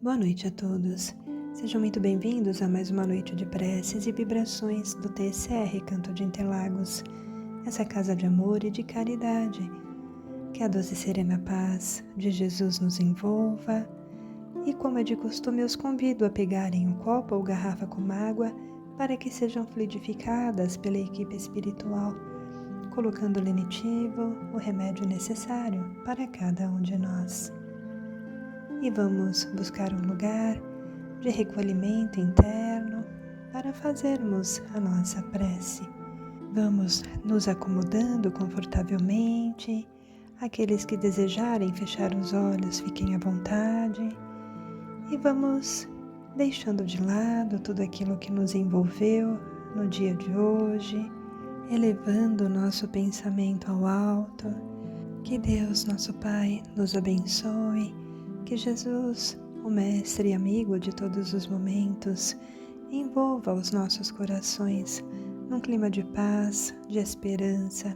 Boa noite a todos. Sejam muito bem-vindos a mais uma noite de preces e vibrações do TCR Canto de Interlagos, essa casa de amor e de caridade. Que a doce e serena paz de Jesus nos envolva e, como é de costume, eu os convido a pegarem um copo ou garrafa com água para que sejam fluidificadas pela equipe espiritual, colocando o lenitivo, o remédio necessário para cada um de nós. E vamos buscar um lugar de recolhimento interno para fazermos a nossa prece. Vamos nos acomodando confortavelmente. Aqueles que desejarem fechar os olhos, fiquem à vontade. E vamos deixando de lado tudo aquilo que nos envolveu no dia de hoje, elevando o nosso pensamento ao alto. Que Deus, nosso Pai, nos abençoe. Que Jesus, o Mestre e amigo de todos os momentos, envolva os nossos corações num clima de paz, de esperança,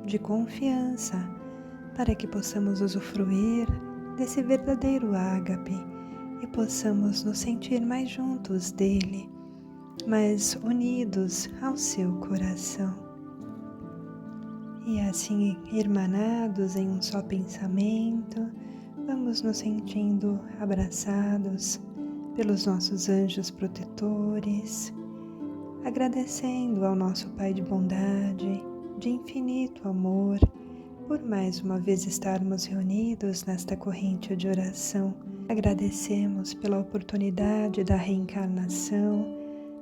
de confiança, para que possamos usufruir desse verdadeiro ágape e possamos nos sentir mais juntos dele, mais unidos ao seu coração. E assim, irmanados em um só pensamento, vamos nos sentindo abraçados pelos nossos anjos protetores, agradecendo ao nosso Pai de bondade, de infinito amor, por mais uma vez estarmos reunidos nesta corrente de oração. Agradecemos pela oportunidade da reencarnação,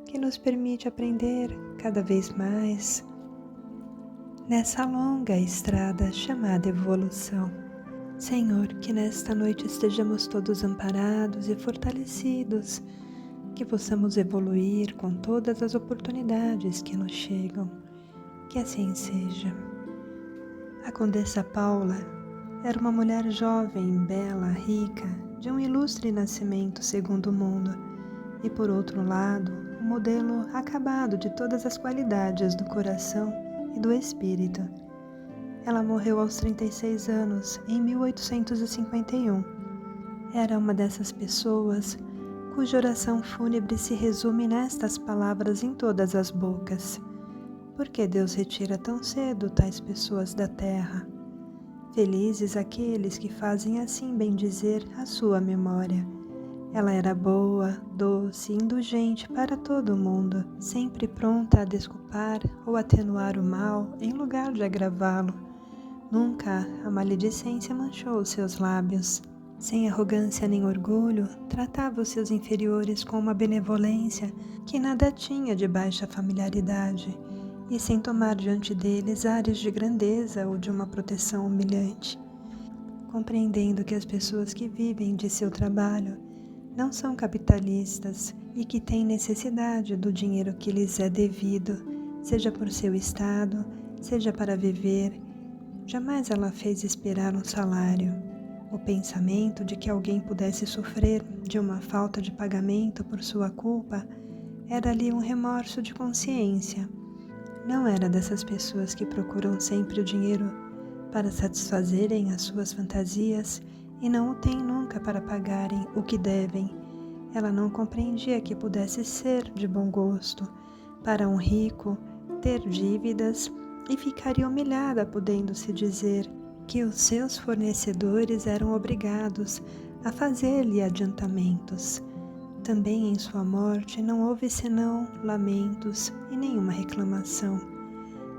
que nos permite aprender cada vez mais nessa longa estrada chamada evolução. Senhor, que nesta noite estejamos todos amparados e fortalecidos, que possamos evoluir com todas as oportunidades que nos chegam. Que assim seja. A Condessa Paula era uma mulher jovem, bela, rica, de um ilustre nascimento segundo o mundo, e por outro lado, um modelo acabado de todas as qualidades do coração e do espírito. Ela morreu aos 36 anos, em 1851. Era uma dessas pessoas cuja oração fúnebre se resume nestas palavras em todas as bocas: por que Deus retira tão cedo tais pessoas da terra? Felizes aqueles que fazem assim bendizer a sua memória. Ela era boa, doce e indulgente para todo mundo, sempre pronta a desculpar ou atenuar o mal em lugar de agravá-lo. Nunca a maledicência manchou seus lábios. Sem arrogância nem orgulho, tratava os seus inferiores com uma benevolência que nada tinha de baixa familiaridade, e sem tomar diante deles ares de grandeza ou de uma proteção humilhante. Compreendendo que as pessoas que vivem de seu trabalho não são capitalistas e que têm necessidade do dinheiro que lhes é devido, seja por seu estado, seja para viver, jamais ela fez esperar um salário. O pensamento de que alguém pudesse sofrer de uma falta de pagamento por sua culpa era-lhe um remorso de consciência. Não era dessas pessoas que procuram sempre o dinheiro para satisfazerem as suas fantasias e não o têm nunca para pagarem o que devem. Ela não compreendia que pudesse ser de bom gosto para um rico ter dívidas e ficaria humilhada podendo-se dizer que os seus fornecedores eram obrigados a fazer-lhe adiantamentos. Também em sua morte não houve senão lamentos e nenhuma reclamação.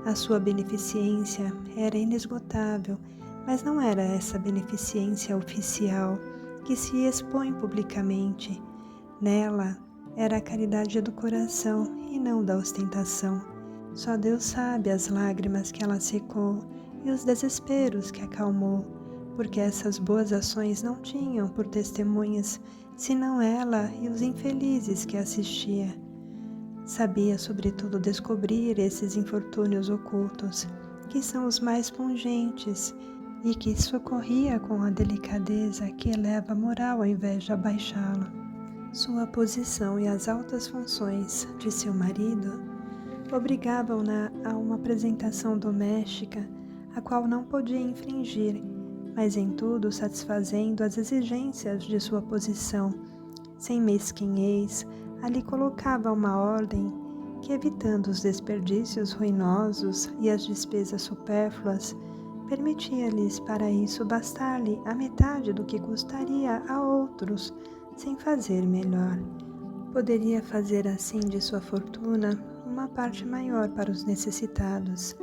A sua beneficência era inesgotável, mas não era essa beneficência oficial que se expõe publicamente. Nela era a caridade do coração e não da ostentação. Só Deus sabe as lágrimas que ela secou e os desesperos que acalmou, porque essas boas ações não tinham por testemunhas senão ela e os infelizes que assistia. Sabia, sobretudo, descobrir esses infortúnios ocultos, que são os mais pungentes, e que socorria com a delicadeza que eleva a moral ao invés de abaixá-la. Sua posição e as altas funções de seu marido obrigavam-na a uma apresentação doméstica, a qual não podia infringir, mas em tudo satisfazendo as exigências de sua posição, sem mesquinhez, ali colocava uma ordem que, evitando os desperdícios ruinosos e as despesas supérfluas, permitia-lhes para isso bastar-lhe a metade do que custaria a outros, sem fazer melhor. Poderia fazer assim de sua fortuna uma parte maior para os necessitados.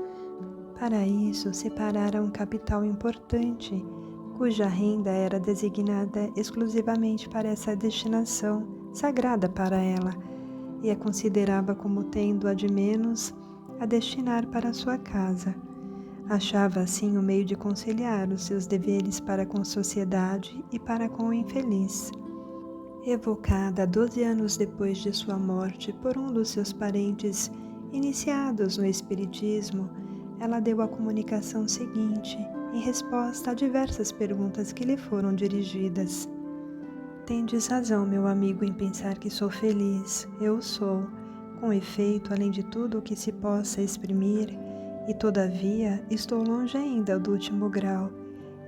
Para isso, separara um capital importante, cuja renda era designada exclusivamente para essa destinação, sagrada para ela, e a considerava como tendo-a de menos a destinar para a sua casa. Achava assim o meio de conciliar os seus deveres para com a sociedade e para com o infeliz. Evocada 12 anos depois de sua morte por um dos seus parentes iniciados no Espiritismo, ela deu a comunicação seguinte, em resposta a diversas perguntas que lhe foram dirigidas. Tendes razão, meu amigo, em pensar que sou feliz. Eu sou. Com efeito, além de tudo o que se possa exprimir, e todavia estou longe ainda do último grau.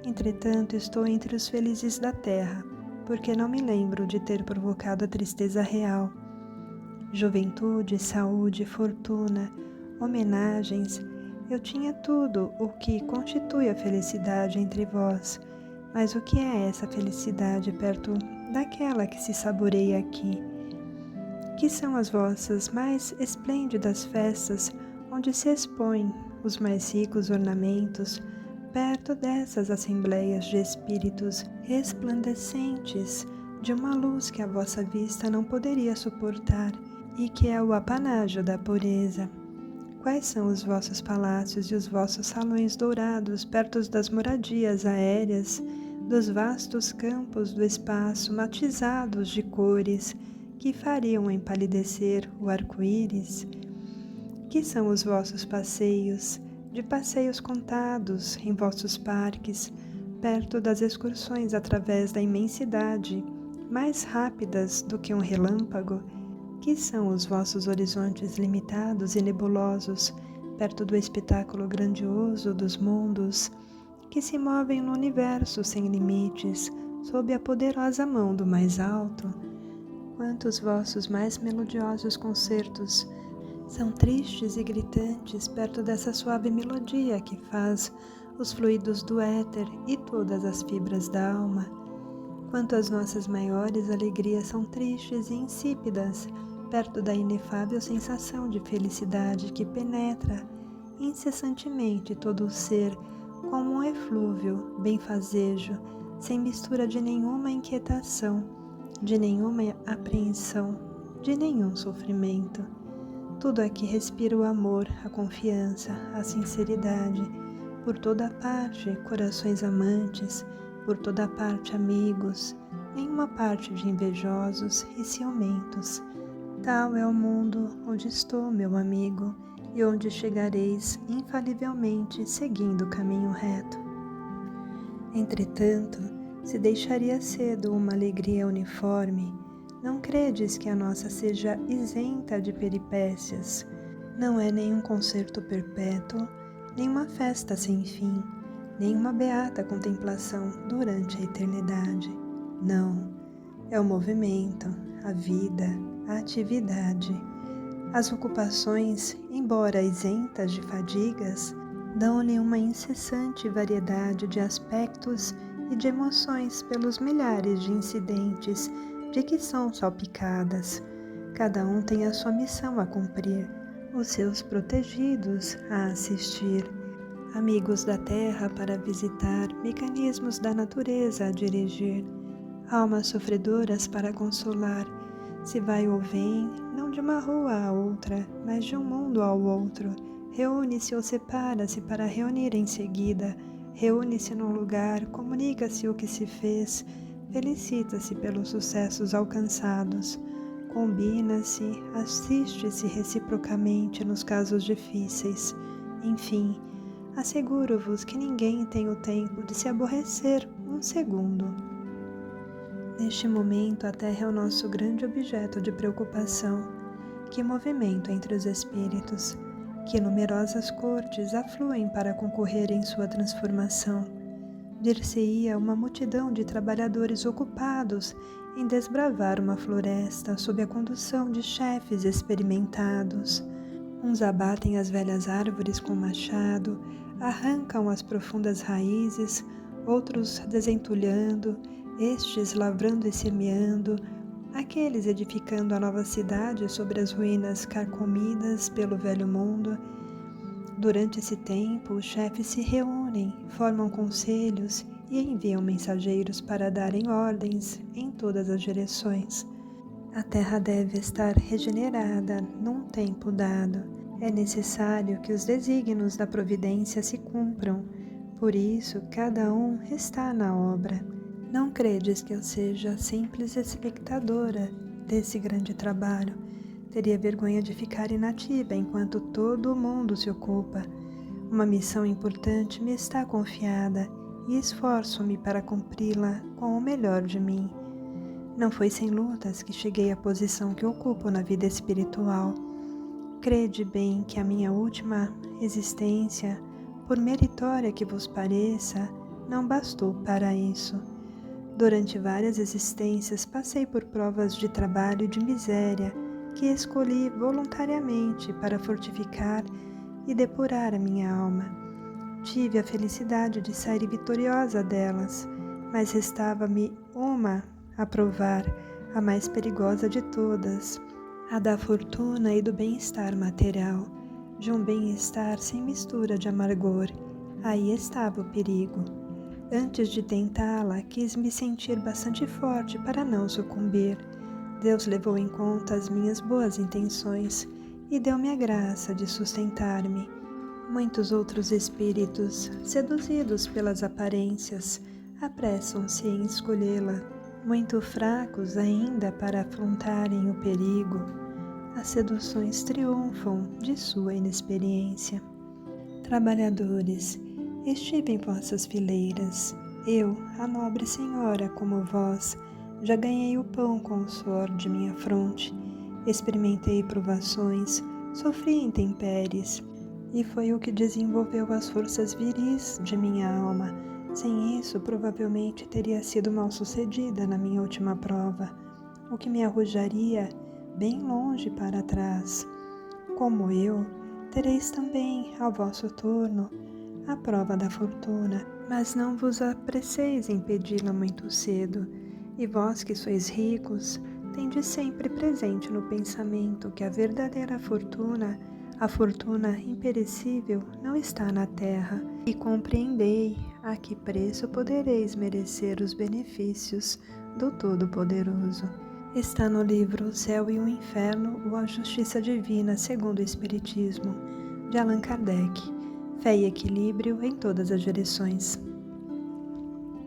Entretanto, estou entre os felizes da terra, porque não me lembro de ter provocado a tristeza real. Juventude, saúde, fortuna, homenagens, eu tinha tudo o que constitui a felicidade entre vós. Mas o que é essa felicidade perto daquela que se saboreia aqui? Que são as vossas mais esplêndidas festas, onde se expõem os mais ricos ornamentos, perto dessas assembleias de espíritos resplandecentes de uma luz que a vossa vista não poderia suportar e que é o apanágio da pureza? Quais são os vossos palácios e os vossos salões dourados perto das moradias aéreas, dos vastos campos do espaço matizados de cores que fariam empalidecer o arco-íris? Que são os vossos passeios, de passeios contados em vossos parques, perto das excursões através da imensidade, mais rápidas do que um relâmpago? Que são os vossos horizontes limitados e nebulosos, perto do espetáculo grandioso dos mundos, que se movem no universo sem limites, sob a poderosa mão do mais alto? Quantos vossos mais melodiosos concertos são tristes e gritantes perto dessa suave melodia que faz os fluidos do éter e todas as fibras da alma? Quanto as nossas maiores alegrias são tristes e insípidas perto da inefável sensação de felicidade que penetra incessantemente todo o ser como um eflúvio benfazejo, sem mistura de nenhuma inquietação, de nenhuma apreensão, de nenhum sofrimento. Tudo aqui respira o amor, a confiança, a sinceridade. Por toda parte, corações amantes, por toda parte, amigos, nenhuma parte de invejosos e ciumentos. Tal é o mundo onde estou, meu amigo, e onde chegareis infalivelmente seguindo o caminho reto. Entretanto, se deixaria cedo uma alegria uniforme, não credes que a nossa seja isenta de peripécias? Não é nenhum concerto perpétuo, nem uma festa sem fim, nem uma beata contemplação durante a eternidade. Não, é o movimento, a vida, a atividade. As ocupações, embora isentas de fadigas, dão-lhe uma incessante variedade de aspectos e de emoções pelos milhares de incidentes de que são salpicadas. Cada um tem a sua missão a cumprir, os seus protegidos a assistir, amigos da terra para visitar, mecanismos da natureza a dirigir, almas sofredoras para consolar. Se vai ou vem, não de uma rua a outra, mas de um mundo ao outro, reúne-se ou separa-se para reunir em seguida, reúne-se num lugar, comunica-se o que se fez, felicita-se pelos sucessos alcançados, combina-se, assiste-se reciprocamente nos casos difíceis. Enfim, asseguro-vos que ninguém tem o tempo de se aborrecer um segundo. Neste momento, a Terra é o nosso grande objeto de preocupação. Que movimento entre os espíritos, que numerosas cortes afluem para concorrer em sua transformação. Dir-se-ia uma multidão de trabalhadores ocupados em desbravar uma floresta sob a condução de chefes experimentados. Uns abatem as velhas árvores com machado, arrancam as profundas raízes, outros desentulhando, estes lavrando e semeando, aqueles edificando a nova cidade sobre as ruínas carcomidas pelo velho mundo. Durante esse tempo, os chefes se reúnem, formam conselhos e enviam mensageiros para darem ordens em todas as direções. A terra deve estar regenerada num tempo dado. É necessário que os desígnios da providência se cumpram. Por isso, cada um está na obra. Não credes que eu seja simples espectadora desse grande trabalho. Teria vergonha de ficar inativa enquanto todo o mundo se ocupa. Uma missão importante me está confiada e esforço-me para cumpri-la com o melhor de mim. Não foi sem lutas que cheguei à posição que ocupo na vida espiritual. Crede bem que a minha última existência, por meritória que vos pareça, não bastou para isso. Durante várias existências passei por provas de trabalho e de miséria, que escolhi voluntariamente para fortificar e depurar a minha alma. Tive a felicidade de sair vitoriosa delas, mas restava-me uma a provar, a mais perigosa de todas, a da fortuna e do bem-estar material, de um bem-estar sem mistura de amargor. Aí estava o perigo. Antes de tentá-la, quis me sentir bastante forte para não sucumbir. Deus levou em conta as minhas boas intenções e deu-me a graça de sustentar-me. Muitos outros espíritos, seduzidos pelas aparências, apressam-se em escolhê-la, muito fracos ainda para afrontarem o perigo. As seduções triunfam de sua inexperiência. Trabalhadores, estive em vossas fileiras. Eu, a nobre senhora como vós, já ganhei o pão com o suor de minha fronte, experimentei provações, sofri intempéries, e foi o que desenvolveu as forças viris de minha alma. Sem isso, provavelmente teria sido mal sucedida na minha última prova, o que me arrojaria bem longe para trás. Como eu, tereis também, ao vosso turno, a prova da fortuna, mas não vos apresseis em pedi-la muito cedo. E vós que sois ricos, tendes sempre presente no pensamento que a verdadeira fortuna, a fortuna imperecível, não está na terra, e compreendei a que preço podereis merecer os benefícios do Todo-Poderoso. Está no livro O Céu e o Inferno ou a Justiça Divina segundo o Espiritismo, de Allan Kardec. Fé e equilíbrio em todas as direções.